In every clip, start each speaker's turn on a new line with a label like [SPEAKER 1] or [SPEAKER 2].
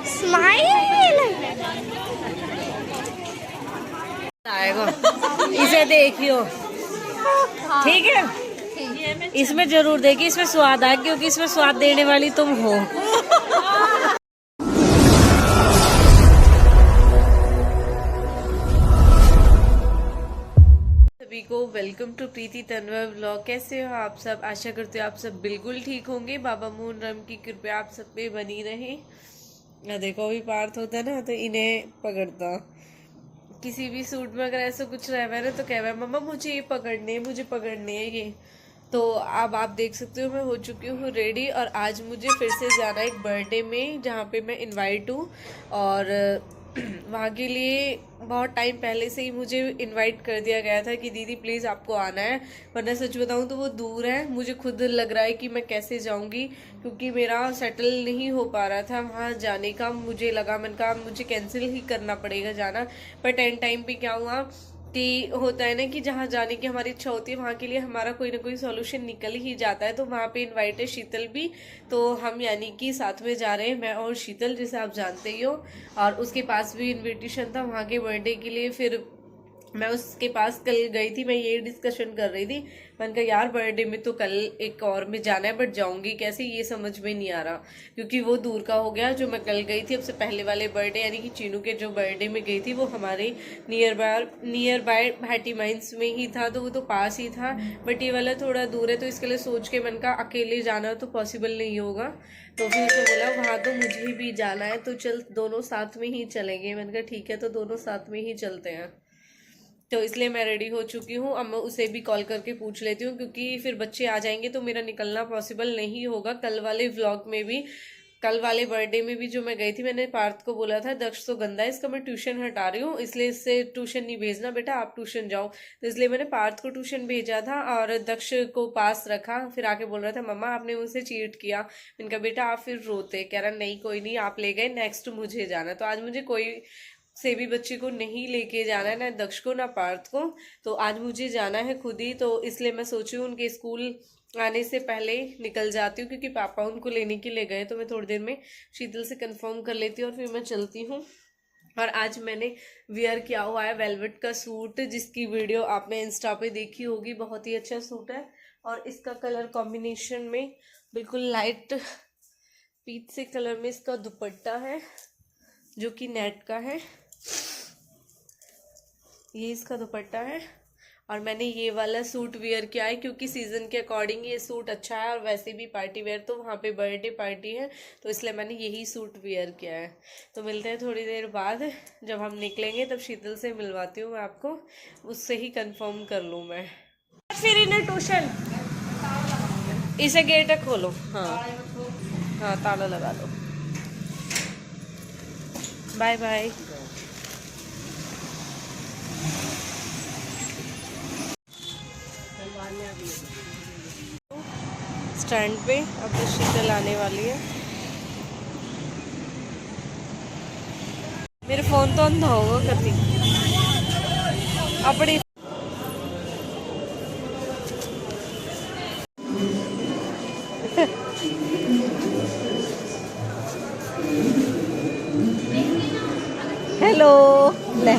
[SPEAKER 1] Smile आएगा, इसे देखियो, ठीक है। इसमें जरूर देखिए, इसमें स्वाद आए, क्योंकि इसमें स्वाद देने वाली तुम हो। सभी को वेलकम टू प्रीति तन्वा व्लॉग। कैसे हो आप सब? आशा करते हो आप सब बिल्कुल ठीक होंगे। बाबा मोहन राम की कृपा आप सब पे बनी रहे। देखो अभी पार्थ होता ना तो इन्हें पकड़ता, किसी भी सूट में अगर ऐसा कुछ रह है ना तो कह रहा है मम्मा मुझे ये पकड़ने है, मुझे पकड़ने है ये। तो अब आप देख सकते हो मैं हो चुकी हूँ रेडी, और आज मुझे फिर से जाना है एक बर्थडे में जहाँ पे मैं इनवाइट हूँ। और वहाँ के लिए बहुत टाइम पहले से ही मुझे इनवाइट कर दिया गया था कि दीदी प्लीज़ आपको आना है, वरना सच बताऊँ तो वो दूर है। मुझे खुद लग रहा है कि मैं कैसे जाऊँगी, क्योंकि मेरा सेटल नहीं हो पा रहा था वहाँ जाने का। मुझे लगा, मैंने कहा मुझे कैंसिल ही करना पड़ेगा जाना। बट एंड टाइम पे क्या हुआ कि होता है ना कि जहाँ जाने की हमारी इच्छा होती है वहाँ के लिए हमारा कोई ना कोई सॉल्यूशन निकल ही जाता है। तो वहाँ पे इनवाइट है शीतल भी, तो हम यानी कि साथ में जा रहे हैं, मैं और शीतल, जिसे आप जानते ही हो। और उसके पास भी इनविटेशन था वहाँ के बर्थडे के लिए। फिर मैं उसके पास कल गई थी, मैं ये डिस्कशन कर रही थी, मैंने कहा यार बर्थडे में तो कल एक और में जाना है, बट जाऊंगी कैसे ये समझ में नहीं आ रहा, क्योंकि वो दूर का हो गया जो मैं कल गई थी। अब से पहले वाले बर्थडे यानी कि चीनू के जो बर्थडे में गई थी वो हमारे नियर बाय भाटी माइंस में ही था, तो वो तो पास ही था। बट ये वाला थोड़ा दूर है, तो इसके लिए सोच के मैंने कहा अकेले जाना तो पॉसिबल नहीं होगा। तो फिर उसने बोला वहाँ तो मुझे भी जाना है, तो चल दोनों साथ में ही चलेंगे। मैंने कहा ठीक है, तो दोनों साथ में ही चलते हैं। तो इसलिए मैं रेडी हो चुकी हूँ। अब मैं उसे भी कॉल करके पूछ लेती हूँ, क्योंकि फिर बच्चे आ जाएंगे तो मेरा निकलना पॉसिबल नहीं होगा। कल वाले व्लॉग में भी, कल वाले बर्थडे में भी जो मैं गई थी, मैंने पार्थ को बोला था दक्ष तो गंदा है, इसका मैं ट्यूशन हटा रही हूँ, इसलिए इससे ट्यूशन नहीं भेजना बेटा, आप ट्यूशन जाओ। तो इसलिए मैंने पार्थ को ट्यूशन भेजा था और दक्ष को पास रखा। फिर आके बोल रहा था मम्मा आपने मुझसे चीट किया। मैंने कहा बेटा आप फिर रोते, कह रहा नहीं कोई नहीं आप ले गए, नेक्स्ट मुझे जाना। तो आज मुझे कोई से भी बच्चे को नहीं लेके जाना है, ना दक्ष को ना पार्थ को, तो आज मुझे जाना है खुद ही। तो इसलिए मैं सोची हूँ उनके स्कूल आने से पहले निकल जाती हूँ, क्योंकि पापा उनको लेने के लिए गए। तो मैं थोड़ी देर में शीतल से कंफर्म कर लेती हूँ और फिर मैं चलती हूँ। और आज मैंने वियर किया हुआ है वेलवेट का सूट, जिसकी वीडियो आपने इंस्टा पे देखी होगी। बहुत ही अच्छा सूट है, और इसका कलर कॉम्बिनेशन में बिल्कुल लाइट पीच से कलर में इसका दुपट्टा है, जो कि नेट का है। ये इसका दुपट्टा है, और मैंने ये वाला सूट वेयर किया है क्योंकि सीजन के अकॉर्डिंग ये सूट अच्छा है, और वैसे भी पार्टी वेयर, तो वहाँ पे बर्थडे पार्टी है तो इसलिए मैंने यही सूट वेयर किया है। तो मिलते हैं थोड़ी देर बाद, जब हम निकलेंगे तब शीतल से मिलवाती हूँ मैं आपको, उससे ही कंफर्म कर लूँ मैं। फिर इन्हें ट्यूशन, इसे गेट खोलो, हाँ हाँ ताला लगा लो। Bye bye. स्टैंड पे अब तो शीतल आने वाली है। मेरे फोन तो अंधा होगा कभी अपनी। हेलो, ले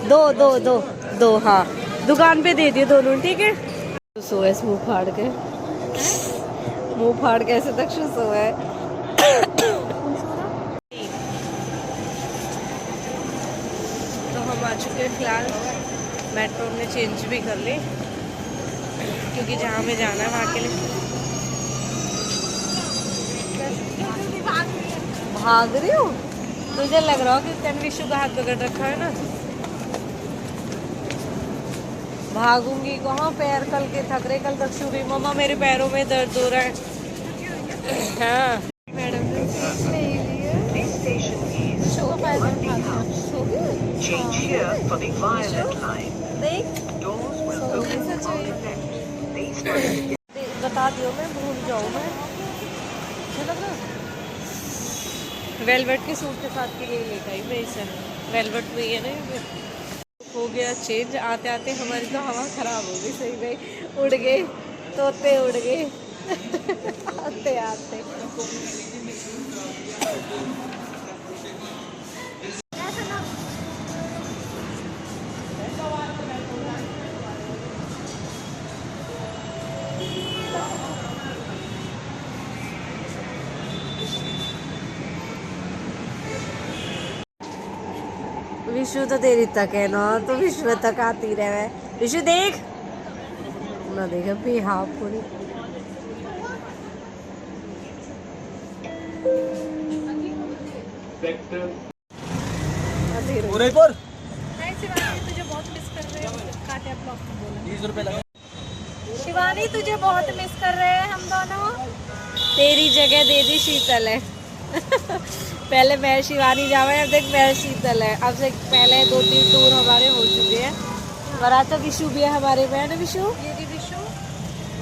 [SPEAKER 1] दो दो दो दो, हाँ दुकान पे दे दिए दोनों, ठीक है। तो सोए मुंह फाड़ के, मुंह फाड़ के ऐसे तक सोया है। तो हम आ चुके हैं फिलहाल, मेट्रो में चेंज भी कर ली, क्योंकि जहाँ हमें जाना है वहाँ के लिए। भाग रही हूँ, तुझे लग रहा हो कि तन्विशु का हाथ पकड़ रखा है ना। भागूंगी कहाँ, पैर कल के थक रहे, कल तक शुरू मम्मा मेरे पैरों में दर्द हो रहा है। हाँ मैडम बता दियो, मैं भूल जाऊँ मैं। वेलवेट के सूट के साथ के लिए लेकर आई मैं इसे, वेलवेट में ही है ना। हो गया चेंज, आते आते हमारी तो हवा खराब हो गई, सही में उड़ गए तोते, उड़ गए आते आते विशु तो देरी तक है ना, तो विश्व तक आती रहे। विशु देख ना, देख अभी हाँ पूरी
[SPEAKER 2] उदयपुर
[SPEAKER 3] तुझे बहुत मिस कर रहे हैं, काटे ब्लॉग में बोला
[SPEAKER 2] 20 रुपए लगे।
[SPEAKER 3] शिवानी तुझे बहुत मिस कर रहे हैं हम दोनों।
[SPEAKER 1] तेरी जगह दे दी शीतल है। पहले मैं शिवानी जावे, अब देख मैं शीतल है। अब से पहले 2-3 टूर हमारे हो चुके हैं। और आज तो विशु भी है हमारे में, है ना विशु?
[SPEAKER 3] ये भी विशु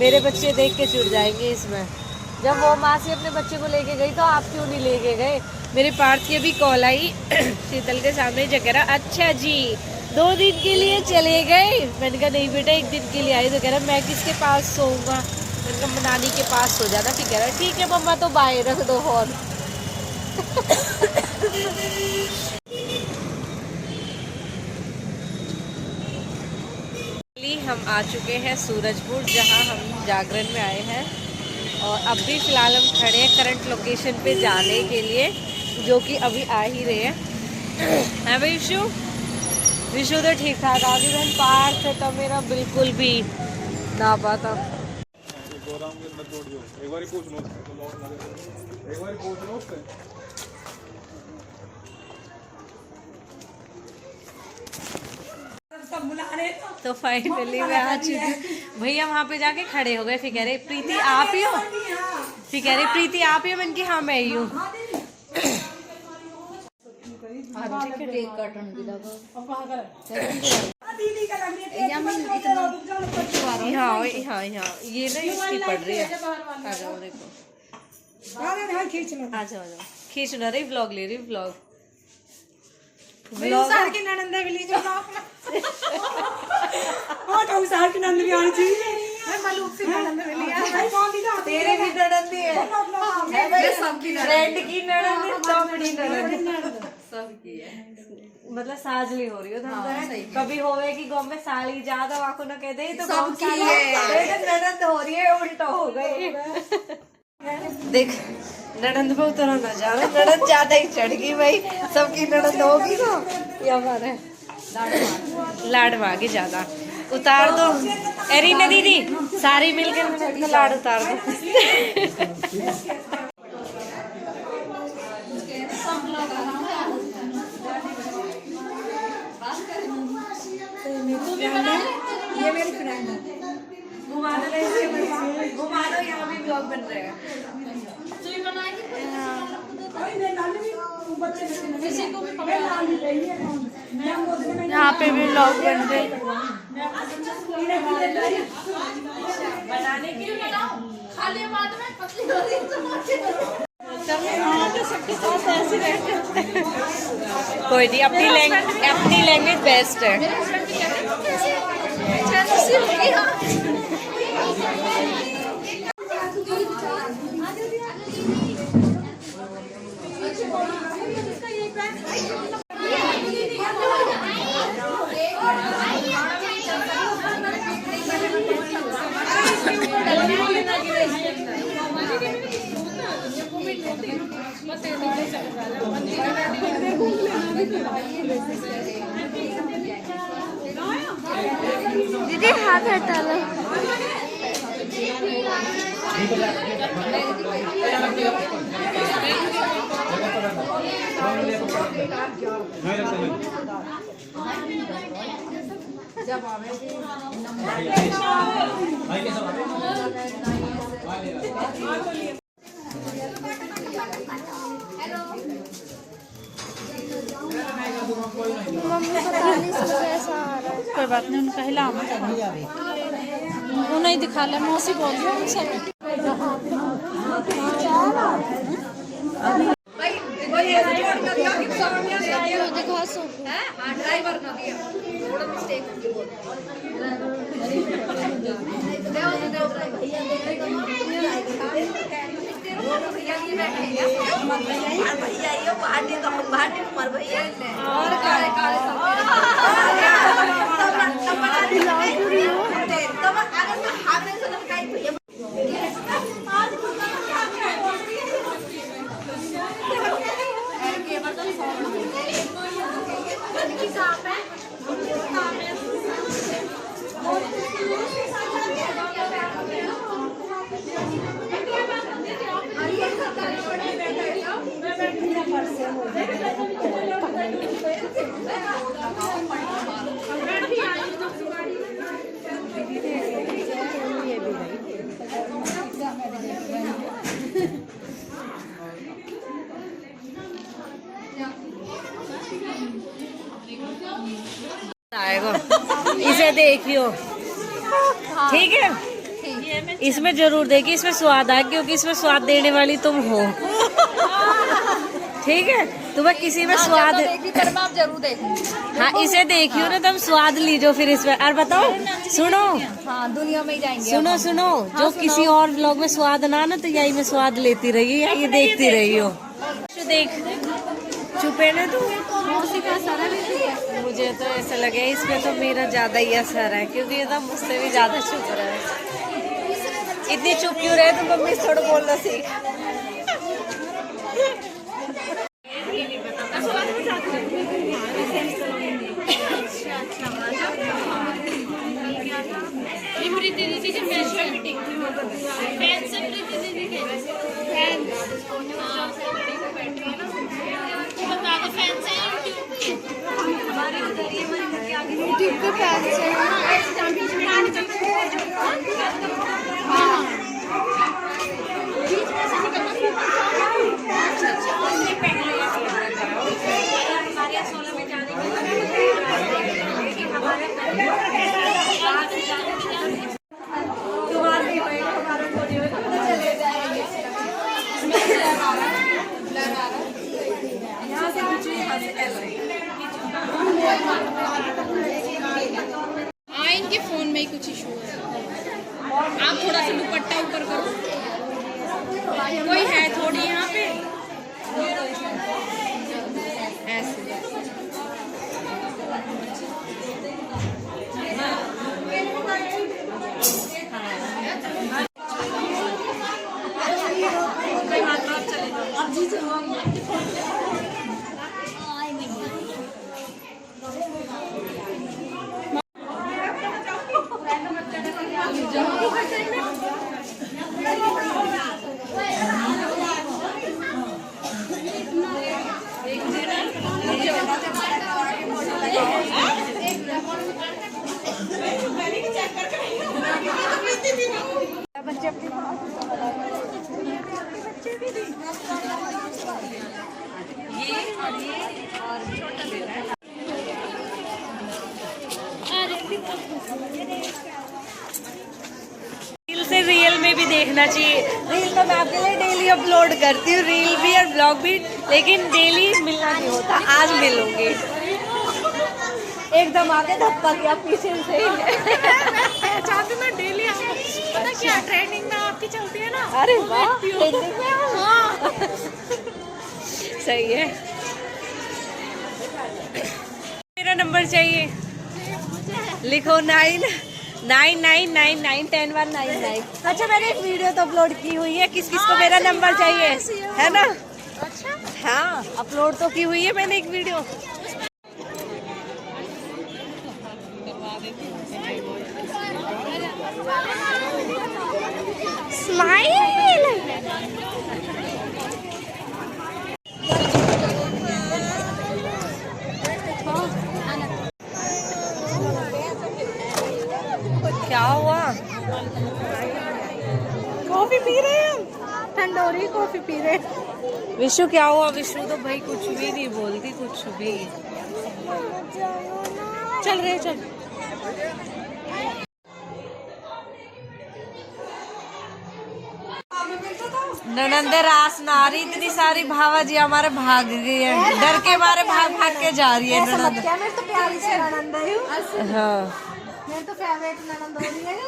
[SPEAKER 1] मेरे बच्चे देख के चिढ़ जाएंगे इसमें। जब वो माँ से अपने बच्चे को लेके गई तो आप क्यों नहीं लेके गए? मेरे पार्थ की अभी कॉल आई शीतल के सामने, जो कह रहा अच्छा जी 2 दिन के लिए चले गए। मैंने कहा नहीं बेटा 1 दिन के लिए आई। तो कह रहा मैं किसके पास सोऊंगा? मैंने कहा नानी के पास सो जाना। फिर कह रहा ठीक है मम्मा तो बाय रख दो और। हम आ चुके हैं सूरजपुर, जहां हम जागरण में आए हैं। और अभी फ़िलहाल हम खड़े हैं करंट लोकेशन पे जाने के लिए, जो कि अभी आ ही रहे हैं। है भाई विशु? विशु तो ठीक ठाक आ गई। बहन पार्थ से तो मेरा बिल्कुल भी ना पाता। तो फाइनली मैं आ चुकी। भैया वहाँ पे जाके खड़े हो गए। फिर कह रहे प्रीति आप ही हो? फिर कह रहे प्रीति आप ही हो? मैंने कहा हाँ मैं ही हूँ। हाँ हाँ हाँ ये ना इसकी पड़ रही है। आ जाओ देखो, आ जाओ खींच ना रही, व्लॉग ले रही व्लॉग।
[SPEAKER 3] की ननंद भी लीजिए और सार की ननंद भी आनी चाहिए। मैं मालूम से ननंद भी लिया।
[SPEAKER 1] तेरे भी ननंद है, सबकी फ्रेंड की ननंद, सबकी ननंद, सबकी है। मतलब साजली हो रही हो तुम। कभी होवे कि गाँव में साली ज्यादा वाको न कहते तो सबकी है, ननंद हो रही है, उल्टा हो गई। देख ननंद पे उतना ना जाना, ननंद ज्यादा ही चढ़ गई भाई। सबकी ननंद होगी ना, ये हमारे लाड मांगे ज्यादा। उतार दो एरीना दीदी, सारी मिलकर लाड उतार दो।
[SPEAKER 3] ये मेरी फ्रेंड है।
[SPEAKER 1] घुमा दो, यहाँ भी ब्लॉग बन रहे हैं। यहाँ पे भी ब्लॉग बन रहे हैं। बनाने के लिए खाली बाद में पतली हो रही तो सबके साथ ऐसे रहते। कोई नहीं, अपनी लैंग्वेज बेस्ट है। दीदी हाथ हटा लो। जब
[SPEAKER 3] कोई बात नहीं, उनका हिला वो नहीं दिखा ले। मौसी बोल रही उनसे दिखा
[SPEAKER 1] आएगा, इसे देखियो, ठीक है। इसमें जरूर देखिए, इसमें स्वाद आए, क्योंकि इसमें स्वाद देने वाली तुम हो, ठीक है। तुम्हें किसी में स्वाद
[SPEAKER 3] आप जरूर देखूंगी।
[SPEAKER 1] हाँ, इसे देखियो ना, तुम स्वाद लीजो फिर इसमें। और बताओ, सुनो,
[SPEAKER 3] हाँ दुनिया में ही जाएंगे।
[SPEAKER 1] सुनो सुनो, जो किसी और व्लॉग में स्वाद ना तो यही में स्वाद लेती रही है, ये देखती रही हो। देख, चुपे ना तू। मुझे तो ऐसा लगे इसमें तो मेरा ज्यादा ही असर है, क्योंकि ये तो मुझसे भी ज्यादा चुप रहा है। इतनी चुप क्यों रहे तुम? मम्मी थोड़ा बोलना सीख।
[SPEAKER 3] इनके फोन में ही कुछ इशू है। आप थोड़ा सा दुपट्टा ऊपर करो, कोई है थोड़ी यहाँ पे ऐसे।
[SPEAKER 1] रील से रियल में भी देखना चाहिए। रील तो मैं आपके लिए डेली अपलोड करती हूँ, रील भी और ब्लॉग भी, लेकिन डेली मिलना नहीं होता। आज मिलूंगी। एकदम आगे धक्का किया पीछे से।
[SPEAKER 3] चाहती मैं डेली आऊँ, पता क्या ट्रेंडिंग में आपकी चलती है ना।
[SPEAKER 1] अरे वाह, ट्रेंडिंग में हो।
[SPEAKER 3] हाँ।
[SPEAKER 1] सही है। मेरा नंबर चाहिए, लिखो 99999199। अच्छा, मैंने एक वीडियो तो अपलोड की हुई है, किस किस को मेरा नंबर चाहिए, है ना?
[SPEAKER 3] अच्छा,
[SPEAKER 1] हाँ, अपलोड तो की हुई है मैंने एक वीडियो। स्माइल। क्या हुआ?
[SPEAKER 3] कॉफी पी रहे हैं हम, ठंडोरी कॉफी पी रहे हैं।
[SPEAKER 1] विशु क्या हुआ? विशु तो भाई कुछ भी नहीं बोलती, कुछ भी।
[SPEAKER 3] चल रहे चल।
[SPEAKER 1] ननंदे रास नारी इतनी सारी भावा जी हमारे भाग गई है, डर के मारे भाग भाग के जा रही है ननंद।
[SPEAKER 3] मैं तो प्यारी से ननंद हूँ।
[SPEAKER 1] हाँ,
[SPEAKER 3] मैं तो फेवरेट ननंद हो रही है।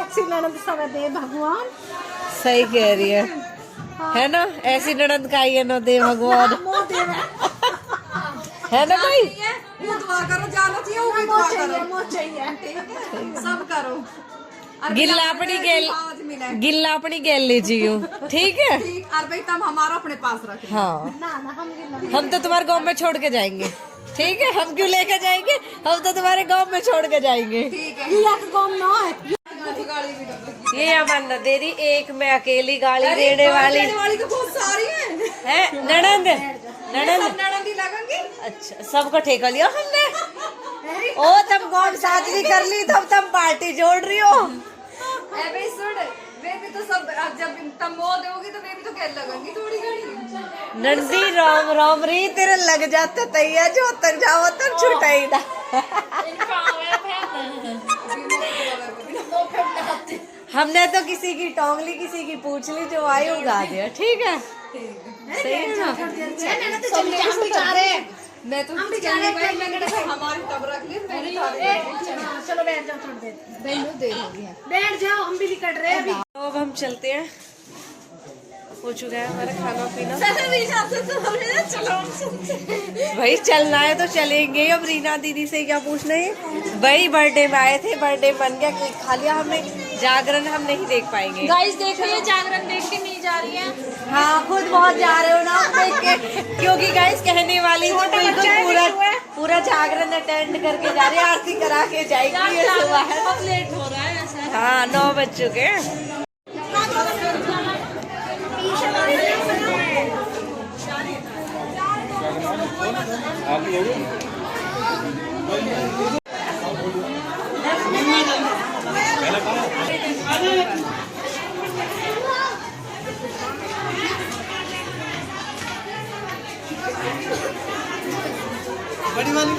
[SPEAKER 3] ऐसी ननंद समय दे भगवान।
[SPEAKER 1] सही कह रही है। है ना, ऐसी ननद का ही न दे भगवान, है ना भाई।
[SPEAKER 3] दुआ करो, जाना चाहिए, वो भी दुआ करो, सब करो।
[SPEAKER 1] गिल्ला अपनी गेल लीजिए, ठीक है।
[SPEAKER 3] और भाई तब हमारा अपने पास रखे।
[SPEAKER 1] हाँ, हम तो तुम्हारे गांव में छोड़ के जाएंगे, ठीक है। हम क्यों लेके जाएंगे, हम तो तुम्हारे गांव में छोड़ के जाएंगे,
[SPEAKER 3] ठीक है।
[SPEAKER 1] ये अमन दे रही, एक मैं अकेली गाली देने वाली
[SPEAKER 3] तो बहुत सारी
[SPEAKER 1] है। ननद
[SPEAKER 3] ननद ही लगेंगी।
[SPEAKER 1] अच्छा, सबको ठेका लिया हमने। ओ तुम कौन शादी कर ली, तब तुम पार्टी जोड़ रही हो।
[SPEAKER 3] अबे सुन, वे भी तो सब जब तुम मौत होगी तो वे भी तो क्या लगेंगी थोड़ी घड़ी।
[SPEAKER 1] नंदी राम राम री तेरे लग जाते तैया, जो तक जाओ तक छुटा ही ना। हमने तो किसी की टोंग ली, किसी की पूछ ली, जो आई उगा दिया, ठीक है। सही है ना।
[SPEAKER 3] मैं तो हमारी तब रख ली,
[SPEAKER 2] चलो बैठ जाओ, थोड़ी देर बैठ जाओ, हम भी निकट रहे हैं अभी।
[SPEAKER 1] तो अब हम चलते हैं, हो चुका है हमारा खाना पीना। भाई चलना है तो चलेंगे। अब रीना दीदी से क्या पूछना है भाई, बर्थडे में आए थे, बर्थडे बन गया, केक खा लिया हमने, जागरण हम नहीं देख पाएंगे।
[SPEAKER 3] गाइस देखो, ये जागरण देख के नहीं जा रही है।
[SPEAKER 1] हाँ, खुद बहुत जा रहे हो ना आप देख के, क्योंकि गाइस कहने वाली हूँ बिल्कुल पूरा जागरण अटेंड करके जा रही है, आरती करा के जाएगी। ये सुबह है,
[SPEAKER 3] बहुत लेट हो रहा है ऐसा।
[SPEAKER 1] हाँ 9 बज चुके हैं।
[SPEAKER 4] बड़ी वाली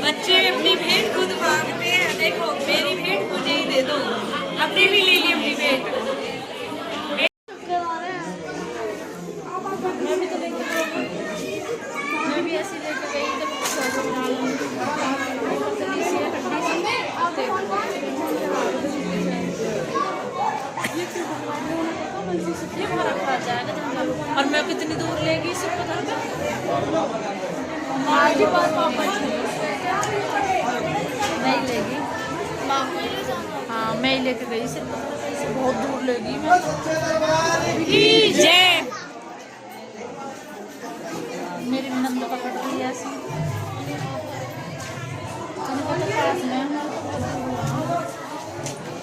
[SPEAKER 1] बच्चे अपनी भेंट खुद मांगते हैं। देखो, मेरी भेंट मुझे ही दे दो, अपनी भी ले ली अपनी भेंट।
[SPEAKER 3] मैं भी ऐसे लेके गई ये हमारा खा जाएगा। और मैं कितनी दूर लेगी इससे पता था। आज के बाद पापा नहीं लेगी, हाँ मैं ही लेके गई, सिर्फ बहुत दूर लेगी मैं।
[SPEAKER 1] जय
[SPEAKER 3] मेरी नंद पकड़ ली ऐसी,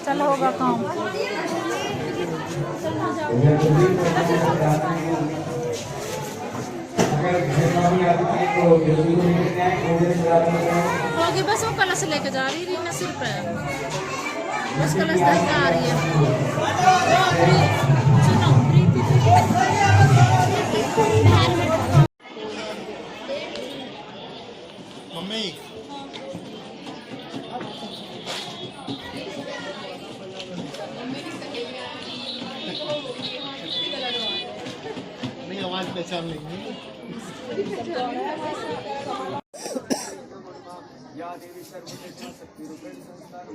[SPEAKER 3] चल होगा काम। होगी बस, वो कलश लेके जा रही रीना सिर पे, बस कलश लेके आ रही है। सुनो
[SPEAKER 4] मम्मी, नहीं आवाज पहचान लेंगे। या देवी सर्वशक्ति शक्ति रूपेण संस्कार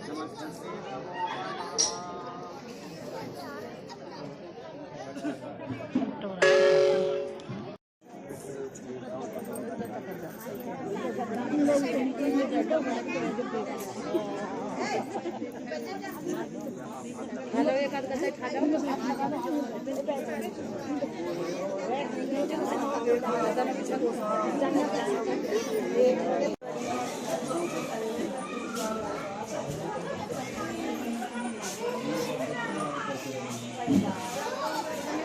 [SPEAKER 4] नमस्ते।
[SPEAKER 2] हेलो, एक आध का खा जाओ।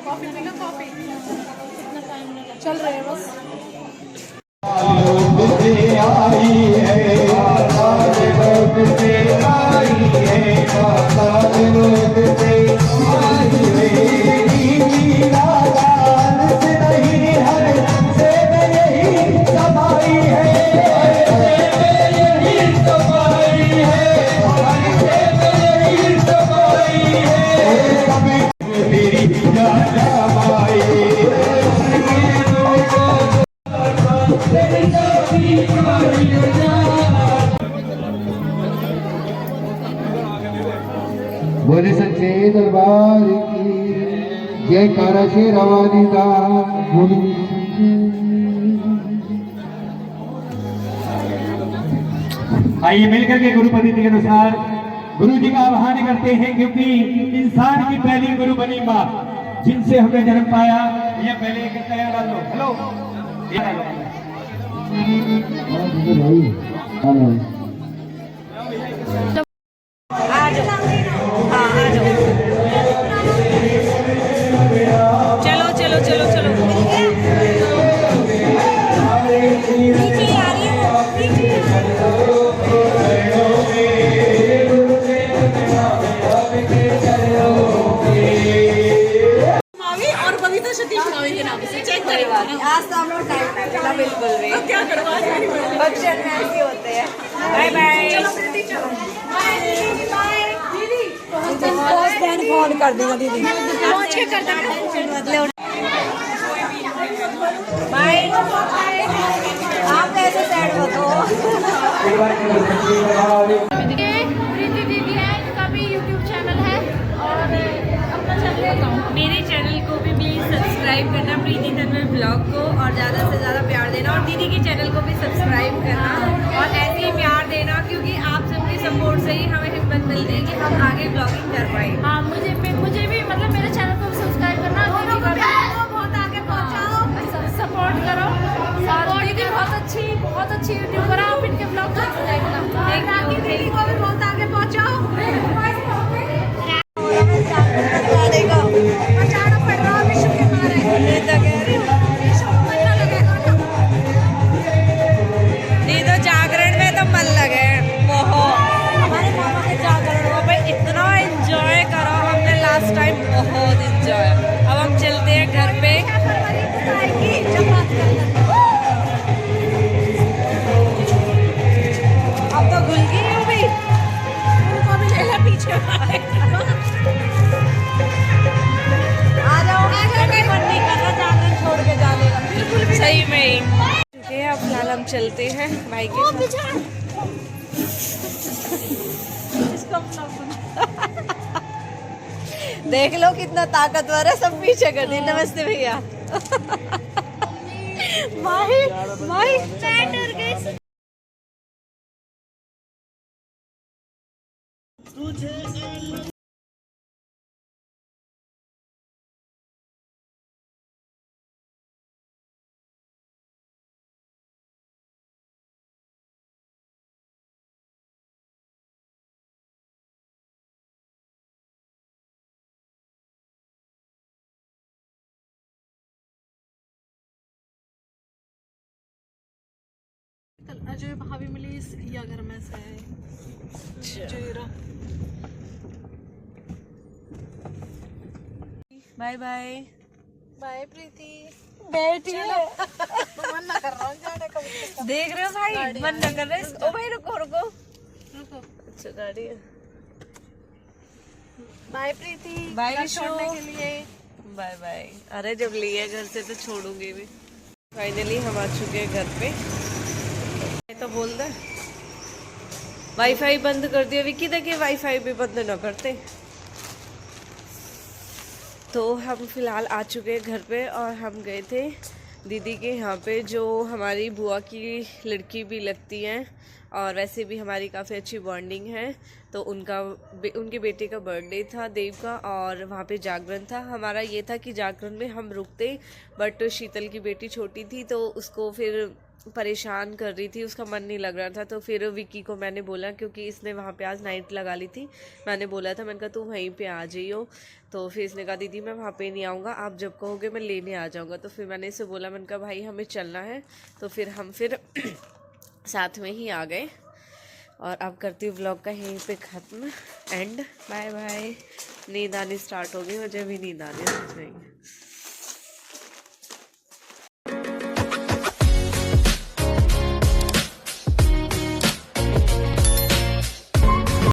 [SPEAKER 3] कॉफी पीना, कॉफी चल रहे हैं बस।
[SPEAKER 4] आई है
[SPEAKER 5] बोले सच्चे दरबार की जयकारा शेरवानी का बोली। आइए मिलकर के गुरु पद्धति के अनुसार गुरु जी का आह्वान करते हैं, क्योंकि इंसान की पहली गुरु बनी माँ, जिनसे हमने जन्म पाया। ये पहले एक तैयार डाल दो। हेलो
[SPEAKER 1] चलो चलो चलो चलो
[SPEAKER 3] और बबीता सतीश गावे के नाम से चेक करेगा।
[SPEAKER 2] आज तो हम लोग टाइम ना बिल्कुल भी
[SPEAKER 3] क्या करवा
[SPEAKER 2] फंक्शन में ऐसे होते हैं। Bye bye. चलो दीदी चलो। बाय दीदी बाय दीदी। फोन कर देगा दीदी। पहुंच के कर देगा। बाय। आप कैसे सैड हो तो?
[SPEAKER 3] प्रीति दीदी है, इनका भी यूट्यूब चैनल है और अपना चैनल
[SPEAKER 1] मेरे चैनल को भी प्लीज़ सब्सक्राइब करना, प्रीति तन्वर ब्लॉग को, और ज़्यादा से ज़्यादा प्यार देना, और दीदी के चैनल को भी सब्सक्राइब करना और ऐसे ही प्यार देना, क्योंकि आप सबके सपोर्ट से ही हमें हिम्मत मिलती है कि हम आगे ब्लॉगिंग कर पाए।
[SPEAKER 3] हाँ मुझे भी मतलब मेरे चैनल को सब्सक्राइब करना, दीदी को बहुत आगे पहुँचाओ, सपोर्ट करो। और दीदी बहुत अच्छी यूट्यूबर है, आप इनके ब्लॉग देखना, दीदी को भी बहुत आगे पहुँचाओ।
[SPEAKER 1] नहीं तो जागरण में तो मन लगे बहुत, हमारे मामा के जागरण में इतना एंजॉय करो हमने लास्ट टाइम, बहुत एंजॉय। अब हम चलते हैं घर पे। अब तो घुल गई हूँ भी, उनको भी ले लो पीछे। आ जाओ, मन नहीं कर रहा जागरण छोड़ के जाने का, बिल्कुल भी सही में ही। अब फिलहाल हम चलते हैं भाई के साथ। देख लो कितना ताकतवर है, सब पीछे कर दी। नमस्ते भैया। माही माही मैं डर गई।
[SPEAKER 3] अजय भाभी मिली इस या घर में से है।
[SPEAKER 1] बाय बाय
[SPEAKER 3] बाय प्रीति।
[SPEAKER 1] बैठी है।
[SPEAKER 3] मन ना कर रहा हूँ जाने का।
[SPEAKER 1] देख रहे हो भाई, मन न कर रहा है। ओ भाई रुको रुको। अच्छा गाड़ी है।
[SPEAKER 3] बाय प्रीति।
[SPEAKER 1] बाय
[SPEAKER 3] घर
[SPEAKER 1] विशु।
[SPEAKER 3] छोड़ने के लिए।
[SPEAKER 1] Bye bye. अरे जब लिए घर से तो छोड़ूंगी भी। फाइनली हम आ चुके हैं घर पे। तो बोल दे वाईफाई बंद कर दिया विक्की, देखिए वाईफाई भी बंद न करते। तो हम फिलहाल आ चुके हैं घर पे, और हम गए थे दीदी के यहाँ पे, जो हमारी बुआ की लड़की भी लगती हैं, और वैसे भी हमारी काफ़ी अच्छी बॉन्डिंग है। तो उनके बेटे का बर्थडे था देव का, और वहाँ पे जागरण था। हमारा ये था कि जागरण में हम रुकते, बट शीतल की बेटी छोटी थी तो उसको फिर परेशान कर रही थी, उसका मन नहीं लग रहा था। तो फिर विक्की को मैंने बोला, क्योंकि इसने वहाँ पे आज नाइट लगा ली थी, मैंने बोला था, मैंने कहा तू वहीं पे आ जाइयो। तो फिर इसने कहा दीदी मैं वहाँ पे नहीं आऊँगा, आप जब कहोगे मैं लेने आ जाऊँगा। तो फिर मैंने इसे बोला, मैंने कहा भाई हमें चलना है। तो फिर हम साथ में ही आ गए। और अब करती हूँ व्लॉग का यहीं पे ख़त्म, एंड बाय बाय। नींद आनी स्टार्ट हो गई, मुझे भी नींद आने लग जाएगी।